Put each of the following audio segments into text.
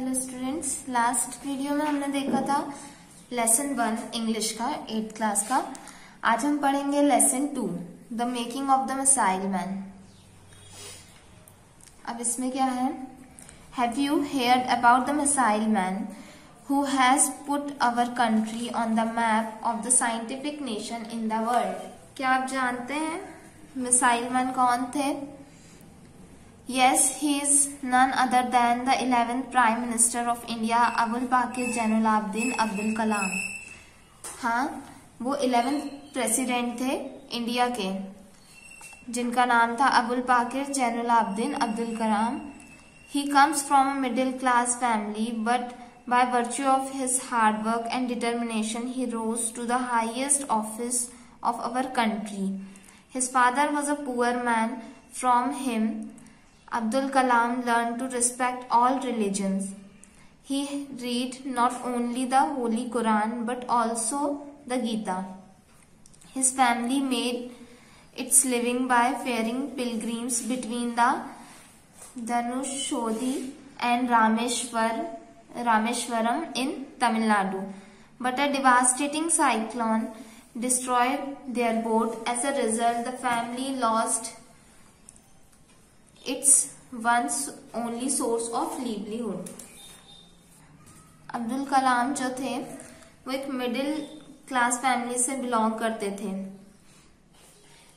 Hello students, last video में हमने देखा था लेसन 1 इंग्लिश का 8th क्लास का। आज हम पढ़ेंगे lesson 2 the making of the missile man. अब इसमें क्या है? Have you heard about the missile man who has put our country on the map of the scientific nation in the world. क्या आप जानते हैं मिसाइल मैन कौन थे? Yes, he is none other than the 11th Prime Minister of India, Abul Pakir Jainulabdeen Abdul Kalam. हाँ, वो 11th president थे India के, जिनका नाम था Abul Pakir Jainulabdeen Abdul Kalam. He comes from a middle class family, but by virtue of his hard work and determination, he rose to the highest office of our country. His father was a poor man. From him, Abdul Kalam learned to respect all religions. He read not only the Holy Quran but also the Gita. His family made its living by ferrying pilgrims between the Dhanushodi and Rameshwaram in Tamil Nadu. But a devastating cyclone destroyed their boat. As a result, the family lost its once only source of livelihood. Abdul Kalam जो थे वो एक middle class family से belong करते थे।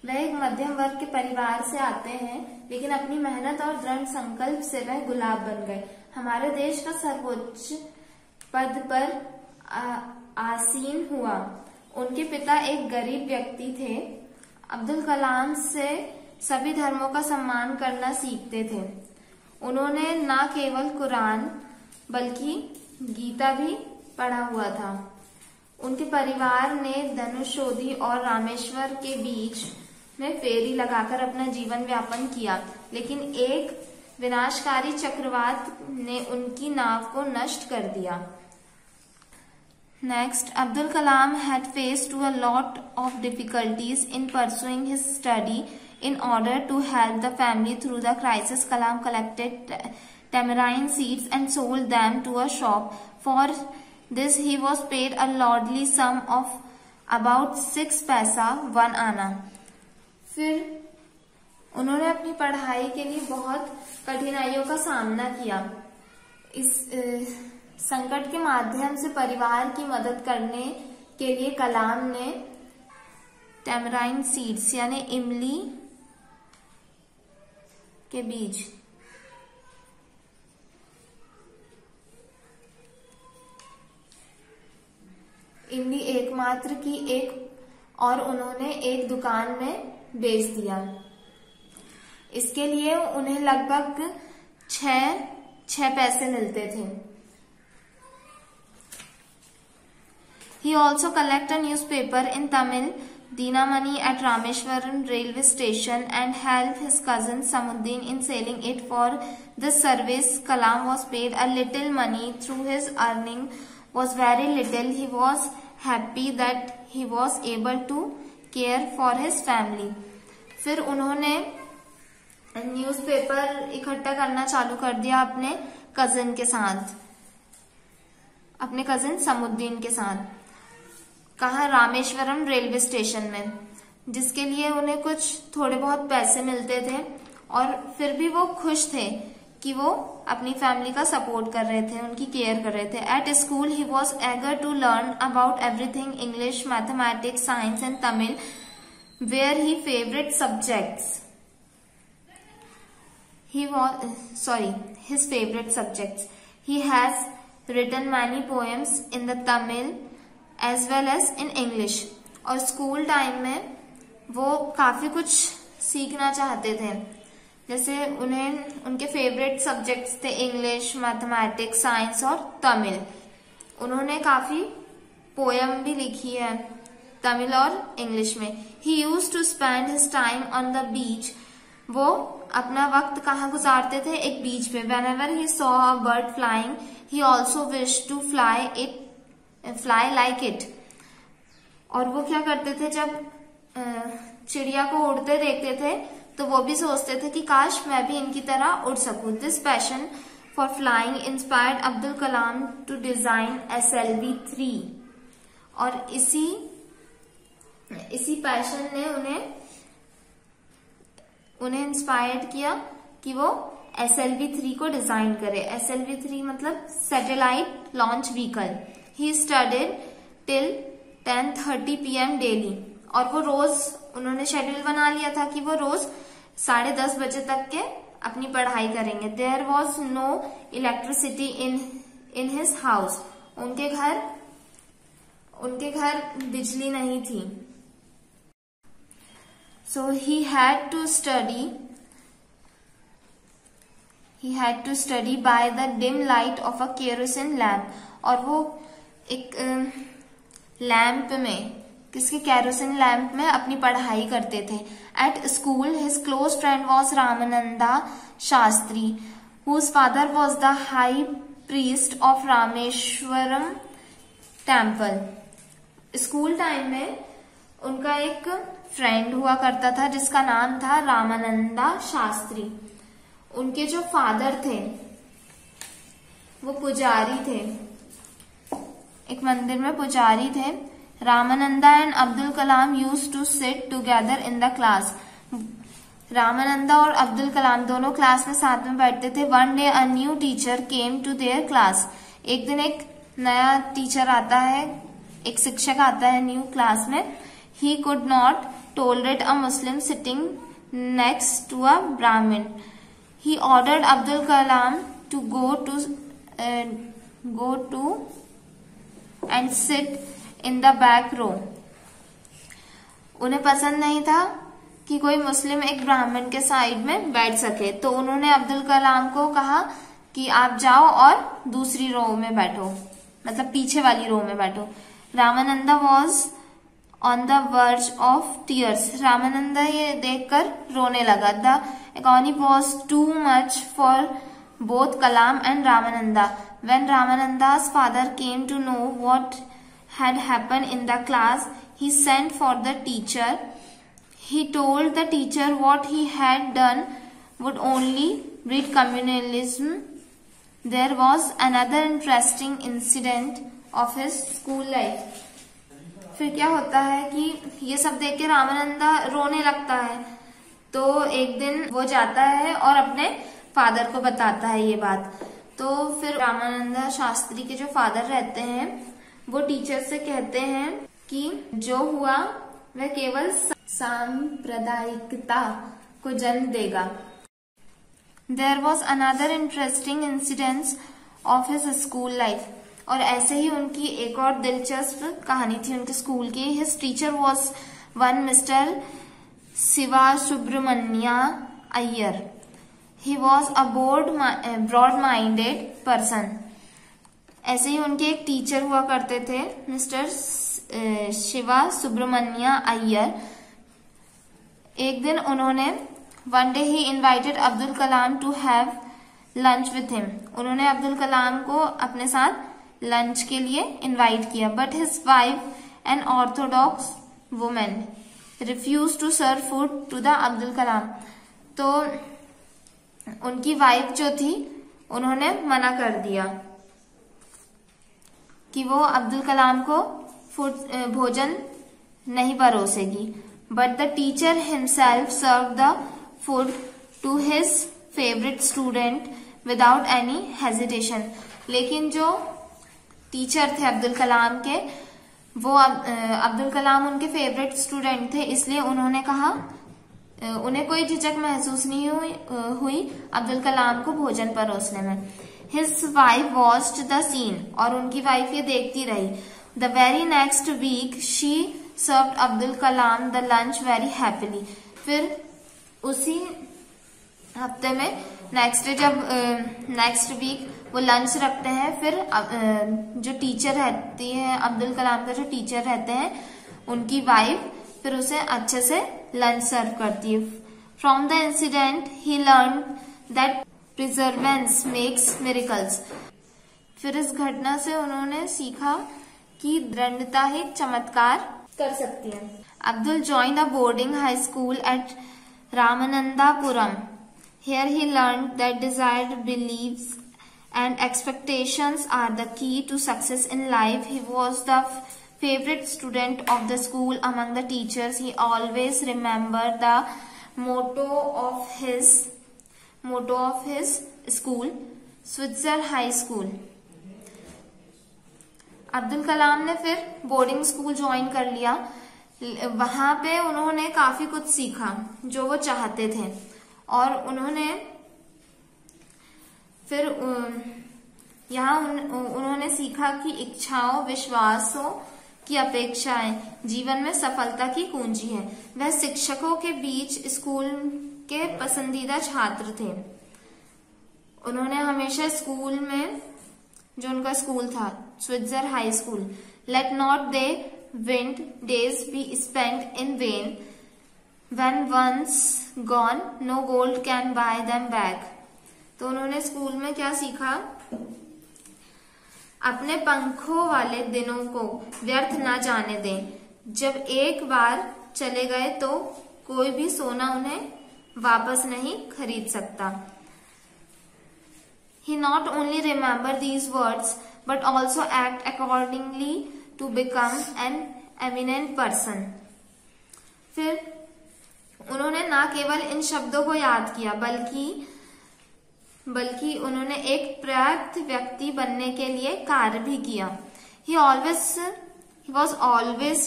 वह एक मध्यम वर्ग के परिवार से आते हैं, लेकिन अपनी मेहनत और दृढ़ संकल्प से वह गुलाब बन गए। हमारे देश का सर्वोच्च पद पर आसीन हुआ। उनके पिता एक गरीब व्यक्ति थे। अब्दुल कलाम से सभी धर्मों का सम्मान करना सीखते थे। उन्होंने न केवल कुरान बल्कि गीता भी पढ़ा हुआ था। उनके परिवार ने धनुषोदी और रामेश्वर के बीच में फेरी लगाकर अपना जीवन यापन किया, लेकिन एक विनाशकारी चक्रवात ने उनकी नाव को नष्ट कर दिया। Next, Abdul Kalam had faced a lot of difficulties in pursuing his study. In order to help the family through the crisis, Kalam collected tamarind seeds and sold them to a shop. For this, he was paid a lordly sum of about 6 पैसा 1 आना। फिर उन्होंने अपनी पढ़ाई के लिए बहुत कठिनाइयों का सामना किया। इस संकट के माध्यम से परिवार की मदद करने के लिए कलाम ने टैमराइन सीड्स यानी इमली के बीज इमली एकमात्र की एक और उन्होंने एक दुकान में बेच दिया। इसके लिए उन्हें लगभग 6 पैसे मिलते थे। He also collected a newspaper in Tamil, Dinamani, at Rameshwaram railway station and helped his cousin Samuddin in selling it. For this service, Kalam was paid a little money. Through his earning was very little. He was happy that he was able to care for his family. फिर उन्होंने newspaper इकट्ठा करना चालू कर दिया अपने cousin के साथ, अपने कजिन समुद्दीन के साथ। कहा? रामेश्वरम रेलवे स्टेशन में, जिसके लिए उन्हें कुछ थोड़े बहुत पैसे मिलते थे और फिर भी वो खुश थे कि वो अपनी फैमिली का सपोर्ट कर रहे थे, उनकी केयर कर रहे थे। At school he was eager to learn about everything, English, mathematics, science and Tamil were he favourite subjects. His favorite subjects. He has written many poems in the Tamil as well as in English. और school time में वो काफी कुछ सीखना चाहते थे। जैसे उन्हें उनके फेवरेट सब्जेक्ट्स थे इंग्लिश, मैथमेटिक्स, साइंस और तमिल। उन्होंने काफी पोयम भी लिखी है तमिल और इंग्लिश में। He used to spend his time on the beach. वो अपना वक्त कहाँ गुजारते थे? एक बीच पे। Whenever he saw a bird flying, he also wished to fly like it. और वो क्या करते थे? जब चिड़िया को उड़ते देखते थे तो वो भी सोचते थे कि काश मैं भी इनकी तरह उड़ सकूं। This passion for flying inspired Abdul Kalam to design SLV-3 और इसी पैशन ने उन्हें इंस्पायर्ड किया कि वो SLV-3 को डिजाइन करे। SLV-3 मतलब satellite launch vehicle. He studied till 10:30 PM daily और वो रोज उन्होंने शेड्यूल बना लिया था कि वो रोज 10:30 बजे तक के अपनी पढ़ाई करेंगे। There was no electricity in his house. उनके घर बिजली नहीं थी। So he had to study by the dim light of a kerosene lamp और वो एक लैम्प में किसके कैरोसिन लैम्प में अपनी पढ़ाई करते थे। At school his close friend was Ramananda Shastri whose father was the high priest of Rameshwaram temple. School time में उनका एक फ्रेंड हुआ करता था जिसका नाम था रामानंदा शास्त्री। उनके जो फादर थे वो पुजारी थे, एक मंदिर में पुजारी थे। Ramananda and Abdul Kalam used to sit together in the class. Ramananda और अब्दुल कलाम दोनों क्लास में साथ में बैठते थे। One day a new teacher came to their class. एक दिन एक नया टीचर आता है, एक शिक्षक आता है न्यू क्लास में। He could not tolerate a Muslim sitting next to a Brahmin. He ordered Abdul Kalam to go to and sit in the back row. उन्हें पसंद नहीं था कि कोई मुस्लिम एक ब्राह्मण के साइड में बैठ सके, तो उन्होंने अब्दुल कलाम को कहा कि आप जाओ और दूसरी रो में बैठो, मतलब पीछे वाली रो में बैठो। Ramananda was on the verge of tears. Ramananda ये देखकर रोने लगा। The agony was too much for both Kalam and Ramananda. When Ramananda's father came to know what had happened in the class, he sent for the teacher. He told the teacher what he had done would only breed communalism. There was another interesting incident of his school life. फिर क्या होता है कि ये सब देख के रामानंदा रोने लगता है, तो एक दिन वो जाता है और अपने फादर को बताता है ये बात। तो फिर रामानंदा शास्त्री के जो फादर रहते हैं वो टीचर से कहते हैं कि जो हुआ वह केवल सांप्रदायिकता को जन्म देगा। There was another interesting incidence of his school life. और ऐसे ही उनकी एक और दिलचस्प कहानी थी उनके स्कूल की। His teacher was one mister Shiva Subramania Iyer. He was a broad minded person. ऐसे ही उनके एक टीचर हुआ करते थे मिस्टर शिवा सुब्रमण्या अय्यर। एक दिन उन्होंने one day he invited Abdul Kalam to have lunch with him. उन्होंने अब्दुल कलाम को अपने साथ लंच के लिए इनवाइट किया। But his wife an orthodox women refuse to serve food to the Abdul Kalam. तो उनकी वाइफ जो थी उन्होंने मना कर दिया कि वो अब्दुल कलाम को भोजन नहीं परोसेगी। But the teacher himself serve the food to his favourite student without any hesitation. लेकिन जो टीचर थे अब्दुल कलाम के, वो अब्दुल कलाम उनके फेवरेट स्टूडेंट थे, इसलिए उन्होंने कहा, उन्हें कोई झिझक महसूस नहीं हुई अब्दुल कलाम को भोजन परोसने में। His wife watched the scene. और उनकी वाइफ ये देखती रही। The very next week she served Abdul Kalam the lunch very happily. फिर उसी हफ्ते में नेक्स्ट वीक वो लंच रखते हैं। फिर जो टीचर रहती है अब्दुल कलाम का जो टीचर रहते हैं उनकी वाइफ फिर उसे अच्छे से लंच सर्व करती है। From the incident he learn that प्रिजर्वेंस makes miracles. फिर इस घटना से उन्होंने सीखा कि दृढ़ता ही चमत्कार कर सकती है। Abdul joined a boarding high school at Ramanathapuram. Here he learned that desired beliefs and expectations are the key to success in life. He was the favorite student of the school among the teachers. He always remembered the motto of his school, स्विट्जर high school. Abdul Kalam ने फिर boarding school join कर लिया. वहां पे उन्होंने काफी कुछ सीखा जो वो चाहते थे, और उन्होंने फिर उन्होंने सीखा कि इच्छाओं, विश्वासों की अपेक्षाएं जीवन में सफलता की कुंजी है. वह शिक्षकों के बीच स्कूल के पसंदीदा छात्र थे. उन्होंने हमेशा स्कूल में, जो उनका स्कूल था स्विट्जर high school, let not thy winged days be spent in vain, when once gone no gold can buy them back. तो उन्होंने स्कूल में क्या सीखा? अपने पंखों वाले दिनों को व्यर्थ ना जाने दें. जब एक बार चले गए तो कोई भी सोना उन्हें वापस नहीं खरीद सकता. He not only remember these words but also act accordingly to become an eminent person. फिर उन्होंने ना केवल इन शब्दों को याद किया बल्कि उन्होंने एक प्रख्यात व्यक्ति बनने के लिए कार्य भी किया. He was always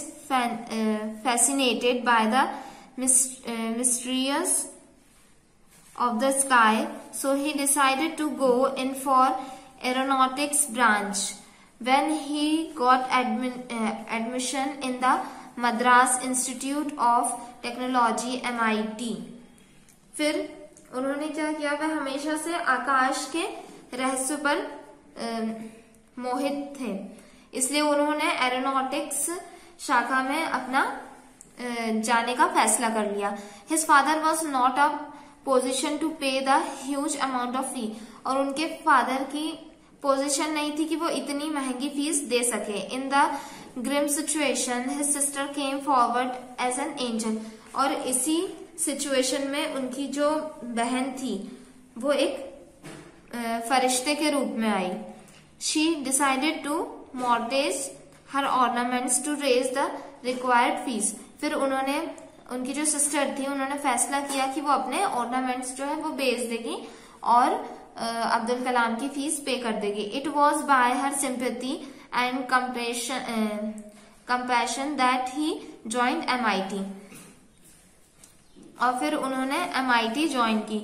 fascinated by the mysteries of the sky, so he decided to go in for aeronautics branch. When he got admission in the Madras Institute of Technology MIT, फिर उन्होंने क्या किया? वह हमेशा से आकाश के रहस्य पर मोहित थे, इसलिए उन्होंने एरोनॉटिक्स शाखा में अपना जाने का फैसला कर लिया. His father was not a position to pay the huge amount of fee, और उनके फादर की पोजीशन नहीं थी कि वो इतनी महंगी फीस दे सके. In the grim situation, his sister came forward as an angel, और इसी सिचुएशन में उनकी जो बहन थी वो एक फरिश्ते के रूप में आई. She decided to mortgage her ornaments to raise the required fees. फिर उन्होंने, उनकी जो सिस्टर थी, उन्होंने फैसला किया कि वो अपने ऑर्नामेंट्स जो है वो बेच देगी और अब्दुल कलाम की फीस पे कर देगी. It was by her sympathy and compassion that he joined MIT. और फिर उन्होंने MIT ज्वाइन की.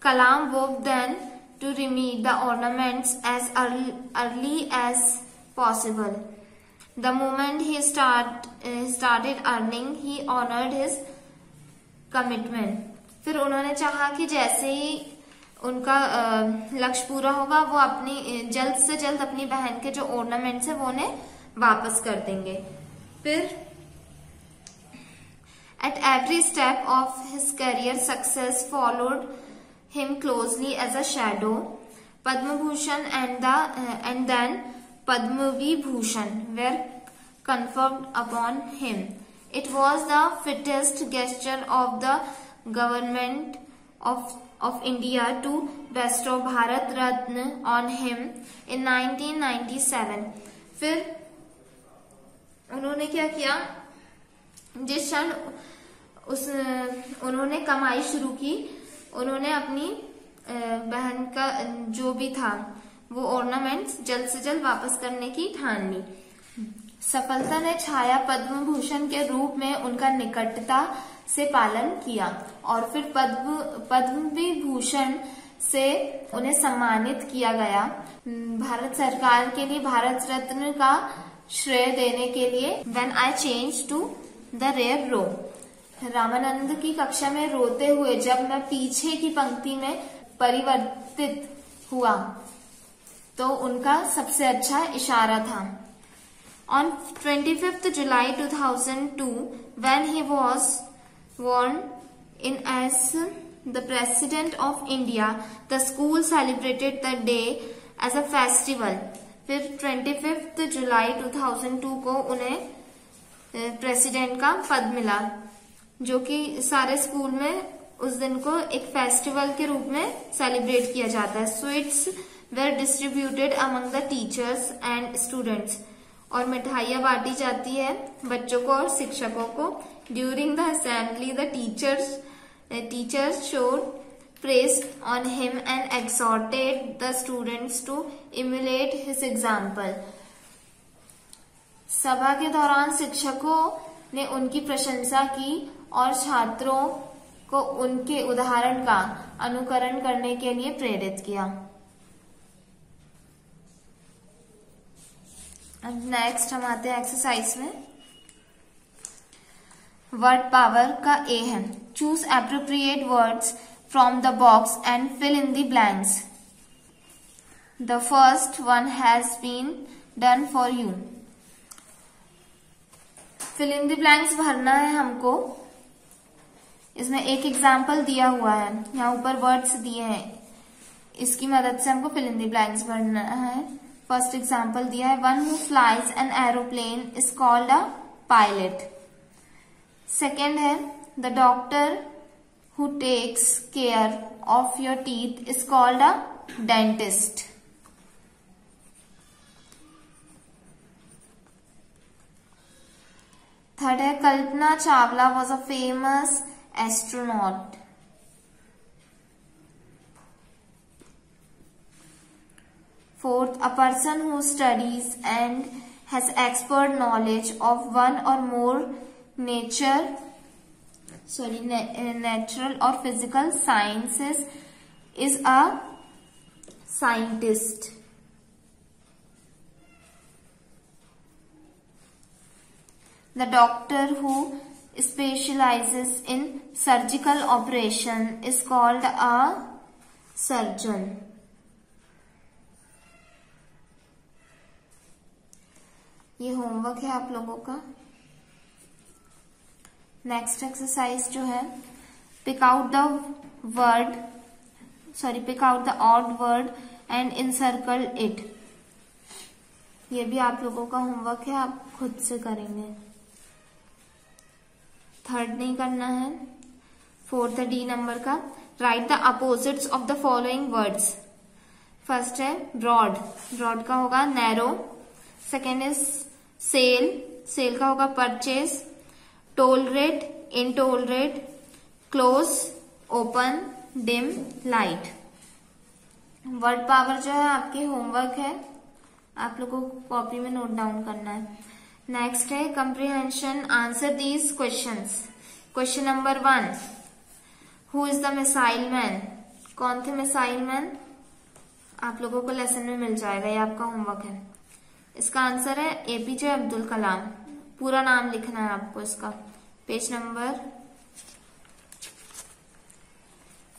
कलाम worked then to remake the ornaments as early as possible. The moment he started earning, he honored his commitment. फिर उन्होंने चाहा कि जैसे ही उनका लक्ष्य पूरा होगा वो अपनी जल्द से जल्द अपनी बहन के जो ऑर्नामेंट्स है वो उन्हें वापस कर देंगे. फिर at every step of his career, success followed him closely as a shadow. Padma Bhushan and then Padma Vibhushan were conferred upon him. It was the fittest gesture of the government of India to bestow Bharat Ratna on him in 1997. फिर उन्होंने क्या किया? जिस क्षण उन्होंने कमाई शुरू की, उन्होंने अपनी बहन का जो भी था वो ऑर्नामेंट्स जल्द से जल्द वापस करने की ठान ली. सफलता ने छाया पद्म भूषण के रूप में उनका निकटता से पालन किया और फिर पद्म विभूषण से उन्हें सम्मानित किया गया. भारत सरकार के लिए भारत रत्न का श्रेय देने के लिए When I changed to the rear row, Ramanand की कक्षा में रोते हुए जब मैं पीछे की पंक्ति में परिवर्तित हुआ तो उनका सबसे अच्छा इशारा था. On 25th July 2002, when he was sworn in as the President of India, the school celebrated the day as a festival. फिर 25 जुलाई 2002 को उन्हें प्रेसिडेंट का पद मिला, जो कि सारे स्कूल में उस दिन को एक फेस्टिवल के रूप में सेलिब्रेट किया जाता है. Sweets were distributed among the teachers and students. और मिठाइयाँ बांटी जाती है बच्चों को और शिक्षकों को. During the assembly, the teachers showed praise on him and exhorted the students to emulate his example. सभा के दौरान शिक्षकों ने उनकी प्रशंसा की और छात्रों को उनके उदाहरण का अनुकरण करने के लिए प्रेरित किया. अब नेक्स्ट हम आते हैं एक्सरसाइज में. वर्ड पावर का ए है. Choose appropriate words from the box and fill in the blanks. The first one has been done for you. Fill in the blanks भरना है हमको. इसमें एक एग्जाम्पल दिया हुआ है, यहाँ ऊपर वर्ड्स दिए हैं, इसकी मदद से हमको फिल इन द ब्लैंक्स भरना है. फर्स्ट एग्जाम्पल दिया है, one who flies an aeroplane is called a pilot. Second है, the doctor who takes care of your teeth is called a dentist. Third है, Kalpana Chawla was a famous astronaut. Fourth, a person who studies and has expert knowledge of one or more natural or physical sciences is a scientist. The doctor who specializes in surgical operation is called a surgeon. ये homework है आप लोगों का. Next exercise जो है, pick out the odd word and encircle it. ये भी आप लोगों का होमवर्क है, आप खुद से करेंगे. थर्ड नहीं करना है. फोर्थ है डी नंबर का, write the opposites of the following words. First है ब्रॉड. ब्रॉड का होगा नैरो. सेकेंड इज सेल का होगा purchase. Tolerate, intolerate, close, open, dim, light. Word power जो है आपके होमवर्क है, आप लोगों को कॉपी में नोट डाउन करना है. नेक्स्ट है comprehension. Answer these questions. Question number 1, who is the missile man. कौन थे मिसाइल मैन, आप लोगों को लेसन में मिल जाएगा, ये आपका होमवर्क है. इसका आंसर है एपीजे अब्दुल कलाम. पूरा नाम लिखना है आपको इसका. पेज नंबर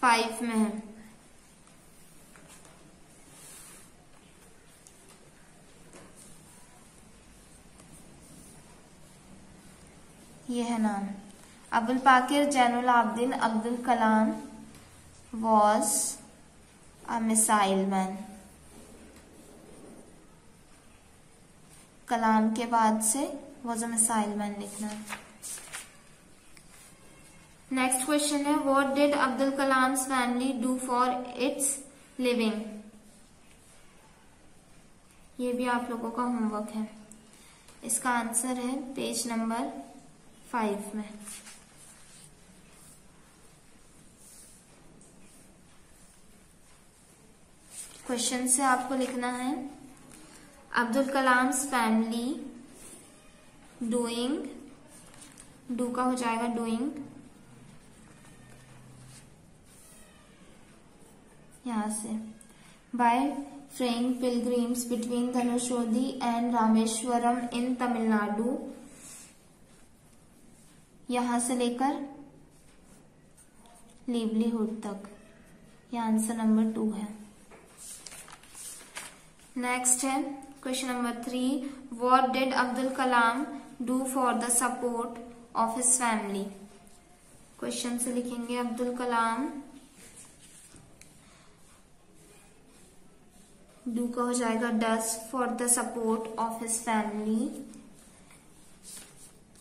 5 में है. ये है नाम. Abul Pakir Zainul Abedin Abdul Kalam was a missile man. कलाम के बाद से वॉज अ मिसाइल मैन लिखना है. नेक्स्ट क्वेश्चन है, what did Abdul Kalam's family do for its living. ये भी आप लोगों का होमवर्क है. इसका आंसर है पेज नंबर 5 में. क्वेश्चन से आपको लिखना है, Abdul Kalam's family doing, do का हो जाएगा डूइंग, यहां से, by ferrying pilgrims between Dhanushkodi and Rameswaram in Tamil Nadu. यहां से लेकर लिवलीहुड तक. यह आंसर नंबर 2 है. नेक्स्ट है question number 3, what did Abdul Kalam do for the support of his family. Question से लिखेंगे, अब्दुल कलाम, डू का हो जाएगा does, for the support of his family.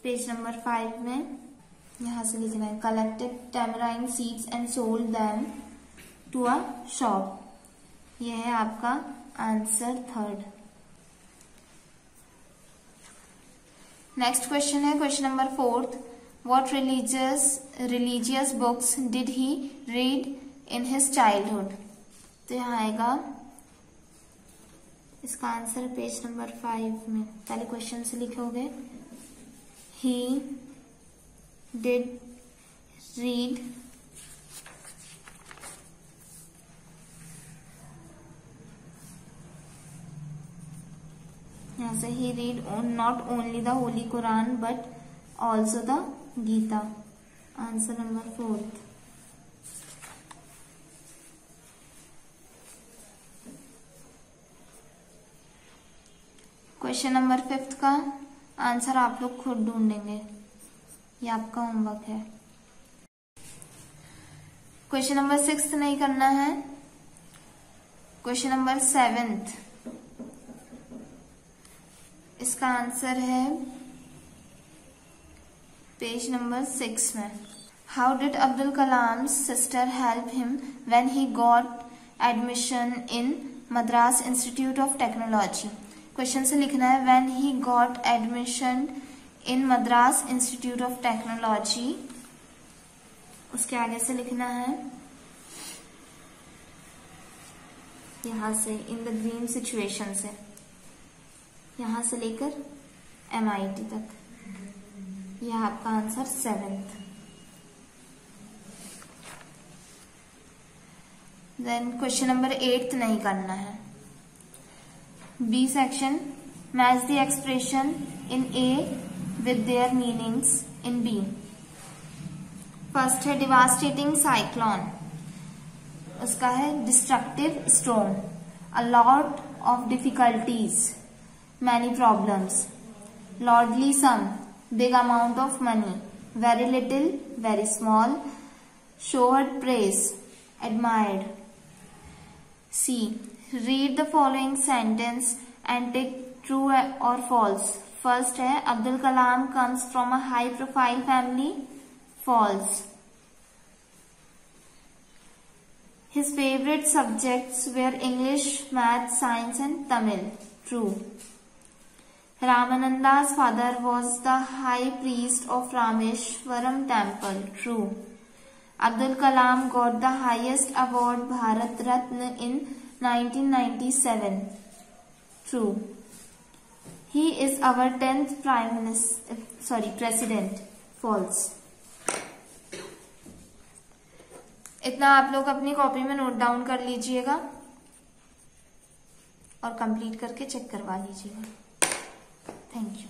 Page number 5 में यहां से लिखना है, collected tamarind seeds and sold them to a shop. यह है आपका आंसर थर्ड। नेक्स्ट क्वेश्चन है question number fourth. What religious books did he read in his childhood. तो यहाँ आएगा इसका आंसर पेज नंबर 5 में। पहले क्वेश्चन से लिखोगे ही डिड रीड यहाँ से he read not only the holy Quran but also the Gita. Answer number fourth. Question number fifth का आंसर आप लोग खुद ढूंढेंगे, ये आपका होमवर्क है। क्वेश्चन नंबर सिक्स्थ नहीं करना है। क्वेश्चन नंबर सेवेंथ, इसका आंसर है पेज नंबर 6 में। How did Abdul Kalam sister help him when he got admission in Madras institute of technology. Question से लिखना है when he got admission in Madras institute of technology. उसके आगे से लिखना है यहां से इन द ग्रीन सिचुएशन से, यहां से लेकर MIT तक। यह आपका answer seventh. Then question number 8 नहीं करना है। B section, match the expression in A with their meanings in B। First है डिवास्टेटिंग साइक्लोन, उसका है destructive storm, a lot of difficulties, many problems, lordly sum, big amount of money, very little, very small, showered praise, admired. C. Read the following sentence and take true or false. First है Abdul Kalam comes from a high profile family. False. His favorite subjects were English, Math, Science and Tamil. True. Ramananda's father was the high priest of Rameshwaram temple. True. Abdul Kalam got the highest award Bharat Ratna in 1997. True. He is our 10th president. False. इतना आप लोग अपनी copy में note down कर लीजिएगा और complete करके check करवा लीजिएगा। Thank you.